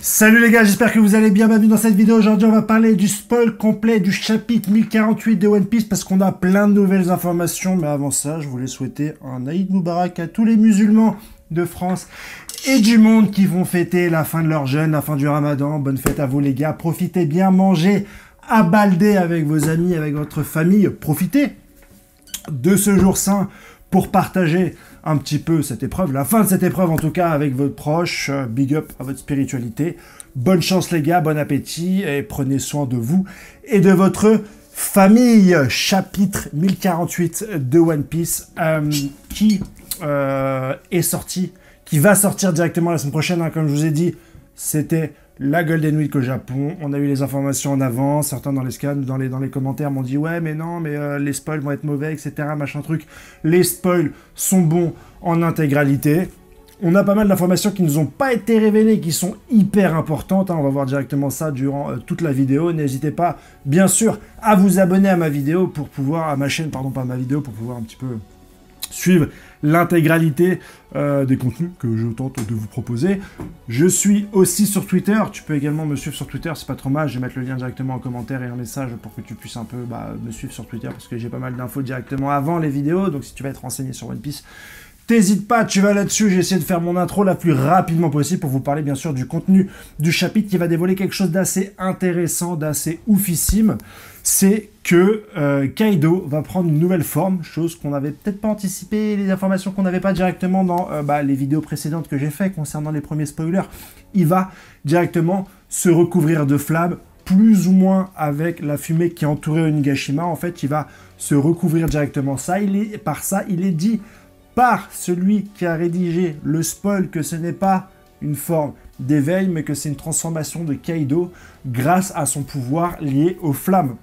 Salut les gars, j'espère que vous allez bien. Bienvenue dans cette vidéo. Aujourd'hui, on va parler du spoil complet du chapitre 1048 de One Piece parce qu'on a plein de nouvelles informations. Mais avant ça, je voulais souhaiter un Aïd Moubarak à tous les musulmans de France et du monde qui vont fêter la fin de leur jeûne, la fin du Ramadan. Bonne fête à vous les gars. Profitez bien, mangez à balder avec vos amis, avec votre famille. Profitez de ce jour saint pour partager un petit peu cette épreuve, la fin de cette épreuve en tout cas avec votre proche. Big up à votre spiritualité. Bonne chance les gars, bon appétit et prenez soin de vous et de votre famille. Chapitre 1048 de One Piece qui est sorti, qui va sortir directement la semaine prochaine, hein, comme je vous ai dit. C'était la Golden Week au Japon, on a eu les informations en avance, certains dans les scans, dans les commentaires m'ont dit ouais mais non, mais les spoils vont être mauvais, etc. machin truc. Les spoils sont bons en intégralité. On a pas mal d'informations qui ne nous ont pas été révélées, qui sont hyper importantes, hein. On va voir directement ça durant toute la vidéo. N'hésitez pas, bien sûr, à vous abonner à ma vidéo pour pouvoir, à ma chaîne, pardon, pas à ma vidéo, pour pouvoir un petit peu suivre l'intégralité des contenus que je tente de vous proposer. Je suis aussi sur Twitter, tu peux également me suivre sur Twitter, c'est pas trop mal, je vais mettre le lien directement en commentaire et un message pour que tu puisses un peu me suivre sur Twitter parce que j'ai pas mal d'infos directement avant les vidéos, donc si tu veux être renseigné sur One Piece, t'hésites pas, tu vas là-dessus. J'ai essayé de faire mon intro la plus rapidement possible pour vous parler bien sûr du contenu du chapitre qui va dévoiler quelque chose d'assez intéressant, d'assez oufissime. C'est que Kaido va prendre une nouvelle forme, chose qu'on n'avait peut-être pas anticipé, les informations qu'on n'avait pas directement dans les vidéos précédentes que j'ai fait concernant les premiers spoilers. Il va directement se recouvrir de flammes, plus ou moins avec la fumée qui entourait Onigashima. En fait, il va se recouvrir directement par ça. Il est dit par celui qui a rédigé le spoil que ce n'est pas une forme d'éveil, mais que c'est une transformation de Kaido grâce à son pouvoir lié aux flammes.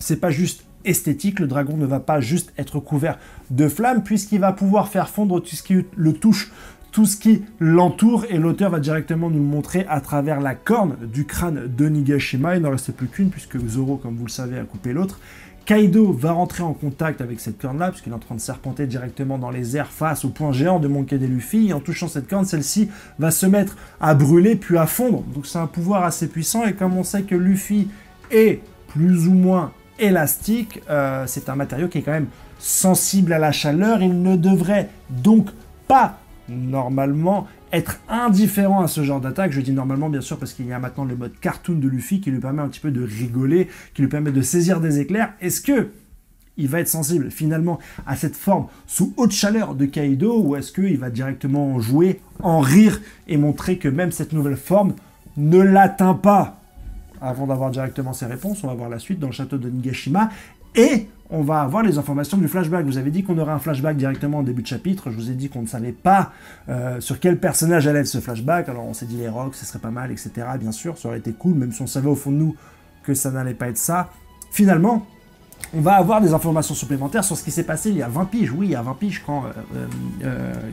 C'est pas juste esthétique, le dragon ne va pas juste être couvert de flammes, puisqu'il va pouvoir faire fondre tout ce qui le touche, tout ce qui l'entoure, et l'auteur va directement nous le montrer à travers la corne du crâne d'Onigashima. Il n'en reste plus qu'une, puisque Zoro, comme vous le savez, a coupé l'autre. Kaido va rentrer en contact avec cette corne-là, puisqu'il est en train de serpenter directement dans les airs face au point géant de Monkey D. Luffy. Et en touchant cette corne, celle-ci va se mettre à brûler puis à fondre. Donc c'est un pouvoir assez puissant. Et comme on sait que Luffy est plus ou moins élastique, c'est un matériau qui est quand même sensible à la chaleur. Il ne devrait donc pas, normalement, être indifférent à ce genre d'attaque. Je dis normalement, bien sûr, parce qu'il y a maintenant le mode cartoon de Luffy qui lui permet un petit peu de rigoler, qui lui permet de saisir des éclairs. Est-ce que il va être sensible finalement à cette forme sous haute chaleur de Kaido, ou est-ce qu'il va directement jouer, en rire et montrer que même cette nouvelle forme ne l'atteint pas? Avant d'avoir directement ces réponses, on va voir la suite dans le château de Nigashima et on va avoir les informations du flashback. Vous avez dit qu'on aurait un flashback directement en début de chapitre. Je vous ai dit qu'on ne savait pas sur quel personnage allait être ce flashback. Alors on s'est dit les Rocks, ce serait pas mal, etc. Bien sûr, ça aurait été cool, même si on savait au fond de nous que ça n'allait pas être ça. Finalement, on va avoir des informations supplémentaires sur ce qui s'est passé il y a 20 piges. Oui, il y a 20 piges, quand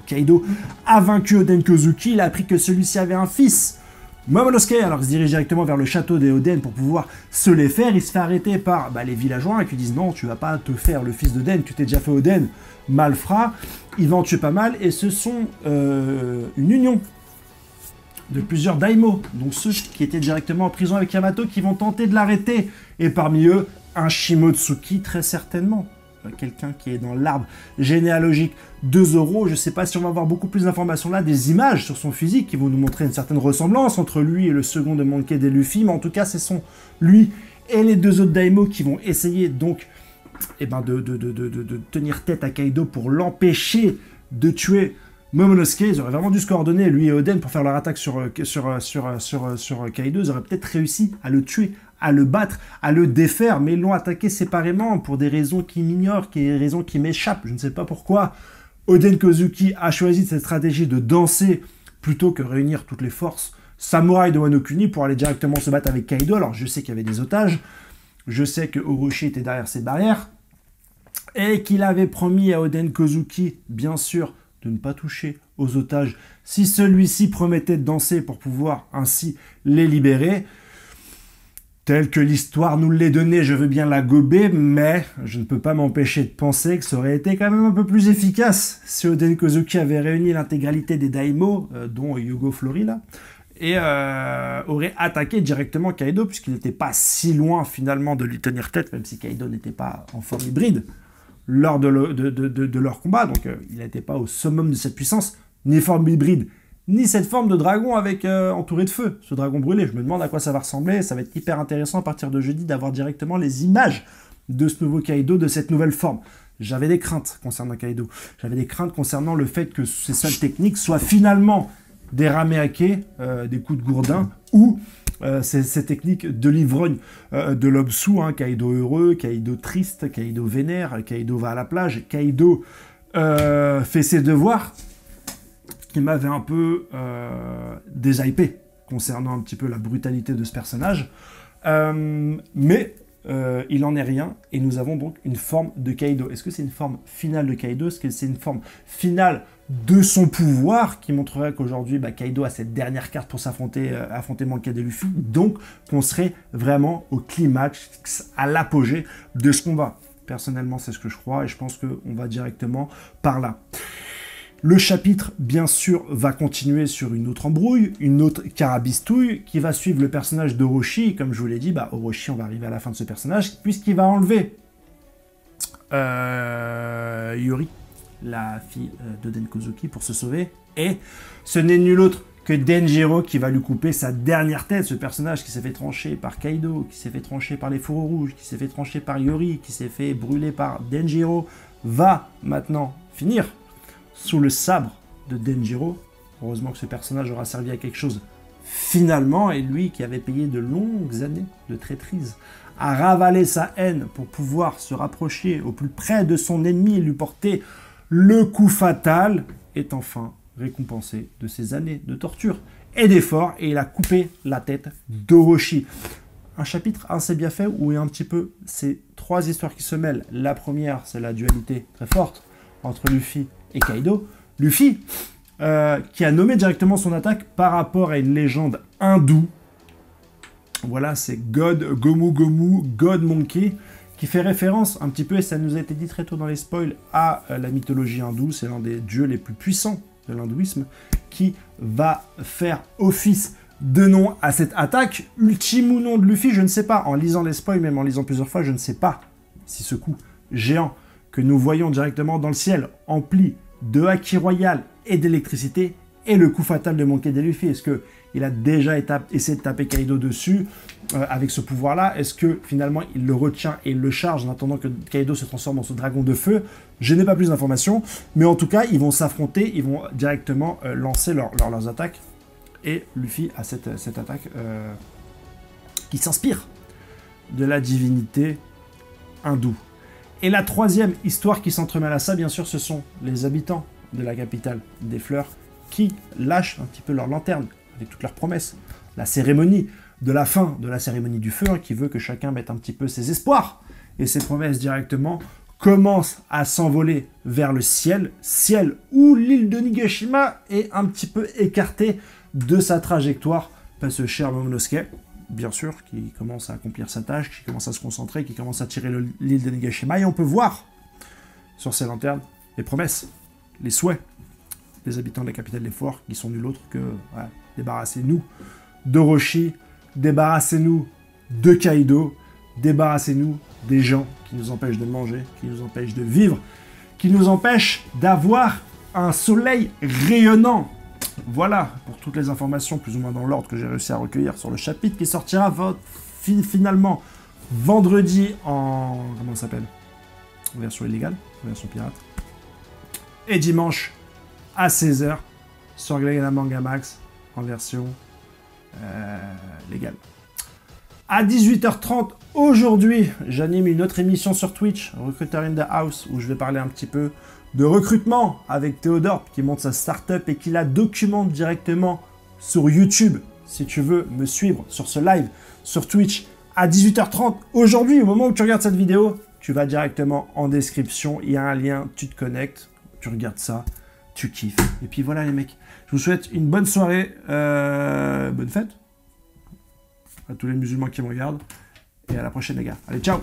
Kaido a vaincu Oden Kozuki, il a appris que celui-ci avait un fils, Momonosuke. Alors il se dirige directement vers le château des Oden pour pouvoir se les faire. Il se fait arrêter par les villageois qui disent non, tu vas pas te faire le fils d'Oden, tu t'es déjà fait Oden, malfrat. Il va en tuer pas mal et ce sont une union de plusieurs daimyo, donc ceux qui étaient directement en prison avec Yamato, qui vont tenter de l'arrêter. Et parmi eux, un Shimotsuki très certainement. Quelqu'un qui est dans l'arbre généalogique de Zoro. Je ne sais pas si on va avoir beaucoup plus d'informations là, des images sur son physique qui vont nous montrer une certaine ressemblance entre lui et le second de Monkey D. Luffy, mais en tout cas, ce sont lui et les deux autres daimyo qui vont essayer donc de tenir tête à Kaido pour l'empêcher de tuer Momonosuke. Ils auraient vraiment dû se coordonner, lui et Oden, pour faire leur attaque sur Kaido. Ils auraient peut-être réussi à le tuer, à le battre, à le défaire, mais ils l'ont attaqué séparément pour des raisons qui m'ignorent, des raisons qui m'échappent, je ne sais pas pourquoi. Oden Kozuki a choisi cette stratégie de danser plutôt que réunir toutes les forces samouraï de Wano Kuni pour aller directement se battre avec Kaido. Alors je sais qu'il y avait des otages, je sais que Orochi était derrière ces barrières, et qu'il avait promis à Oden Kozuki, bien sûr, de ne pas toucher aux otages si celui-ci promettait de danser pour pouvoir ainsi les libérer. Tel que l'histoire nous l'est donnée, je veux bien la gober, mais je ne peux pas m'empêcher de penser que ça aurait été quand même un peu plus efficace si Oden Kozuki avait réuni l'intégralité des daimyo, dont Yugo Flori là, et aurait attaqué directement Kaido, puisqu'il n'était pas si loin finalement de lui tenir tête, même si Kaido n'était pas en forme hybride lors de leur combat, donc il n'était pas au summum de cette puissance, ni forme hybride, ni cette forme de dragon avec entouré de feu, ce dragon brûlé. Je me demande à quoi ça va ressembler, ça va être hyper intéressant à partir de jeudi d'avoir directement les images de ce nouveau Kaido, de cette nouvelle forme. J'avais des craintes concernant Kaido, j'avais des craintes concernant le fait que ces seules techniques soient finalement des rameake, des coups de gourdin, ou ces techniques de l'ivrogne, de l'homme sous, hein, Kaido heureux, Kaido triste, Kaido vénère, Kaido va à la plage, Kaido fait ses devoirs, qui m'avait un peu déshypé concernant un petit peu la brutalité de ce personnage. Mais il n'en est rien, et nous avons donc une forme de Kaido. Est-ce que c'est une forme finale de Kaido? Est-ce que c'est une forme finale de son pouvoir, qui montrerait qu'aujourd'hui, Kaido a cette dernière carte pour affronter Monkey D. Luffy, donc qu'on serait vraiment au climax, à l'apogée de ce combat. Personnellement, c'est ce que je crois, et je pense qu'on va directement par là. Le chapitre, bien sûr, va continuer sur une autre embrouille, une autre carabistouille, qui va suivre le personnage d'Orochi. Comme je vous l'ai dit, Orochi, on va arriver à la fin de ce personnage, puisqu'il va enlever Yuri, la fille de Denkozuki, pour se sauver. Et ce n'est nul autre que Denjiro qui va lui couper sa dernière tête. Ce personnage qui s'est fait trancher par Kaido, qui s'est fait trancher par les fourreaux rouges, qui s'est fait trancher par Yuri, qui s'est fait brûler par Denjiro, va maintenant finir sous le sabre de Denjiro. Heureusement que ce personnage aura servi à quelque chose finalement, et lui qui avait payé de longues années de traîtrise à ravaler sa haine pour pouvoir se rapprocher au plus près de son ennemi et lui porter le coup fatal, est enfin récompensé de ses années de torture et d'efforts, et il a coupé la tête d'Orochi. Un chapitre assez bien fait où il y a un petit peu ces trois histoires qui se mêlent. La première, c'est la dualité très forte entre Luffy et Kaido. Luffy, qui a nommé directement son attaque par rapport à une légende hindoue. Voilà, c'est God Gomu Gomu, God Monkey, qui fait référence un petit peu, et ça nous a été dit très tôt dans les spoils, à la mythologie hindoue. C'est l'un des dieux les plus puissants de l'hindouisme, qui va faire office de nom à cette attaque. Ultime ou non de Luffy, je ne sais pas. En lisant les spoils, même en lisant plusieurs fois, je ne sais pas si ce coup géant que nous voyons directement dans le ciel, empli de haki royal et d'électricité, est le coup fatal de Monkey D. Luffy. Est-ce qu'il a déjà essayé de taper Kaido dessus avec ce pouvoir-là? Est-ce que finalement il le retient et il le charge en attendant que Kaido se transforme en ce dragon de feu? Je n'ai pas plus d'informations, mais en tout cas, ils vont s'affronter, ils vont directement lancer leurs attaques. Et Luffy a cette attaque qui s'inspire de la divinité hindoue. Et la troisième histoire qui s'entremêle à ça, bien sûr, ce sont les habitants de la capitale des fleurs qui lâchent un petit peu leur lanterne avec toutes leurs promesses. La cérémonie de la fin de la cérémonie du feu, hein, qui veut que chacun mette un petit peu ses espoirs et ses promesses directement, commence à s'envoler vers le ciel, ciel où l'île de Nigashima est un petit peu écartée de sa trajectoire, par ce cher Momonosuke, bien sûr, qui commence à accomplir sa tâche, qui commence à se concentrer, qui commence à tirer l'île de Nigashima, et on peut voir sur ces lanternes les promesses, les souhaits des habitants de la capitale des forts, qui sont nul autre que débarrassez-nous d'Orochi, débarrassez-nous de Kaido, débarrassez-nous des gens qui nous empêchent de manger, qui nous empêchent de vivre, qui nous empêchent d'avoir un soleil rayonnant. Voilà pour toutes les informations, plus ou moins dans l'ordre que j'ai réussi à recueillir sur le chapitre qui sortira finalement vendredi en... comment ça s'appelle? En version illégale, en version pirate. Et dimanche à 16 h sur Glénat Manga Max en version légale. À 18h30 aujourd'hui, j'anime une autre émission sur Twitch, Recruiter in the House, où je vais parler un petit peu de recrutement avec Théodore, qui monte sa startup et qui la documente directement sur YouTube. Si tu veux me suivre sur ce live sur Twitch à 18h30 aujourd'hui, au moment où tu regardes cette vidéo, tu vas directement en description, il y a un lien, tu te connectes, tu regardes ça, tu kiffes. Et puis voilà les mecs, je vous souhaite une bonne soirée, bonne fête à tous les musulmans qui me regardent, et à la prochaine les gars. Allez, ciao!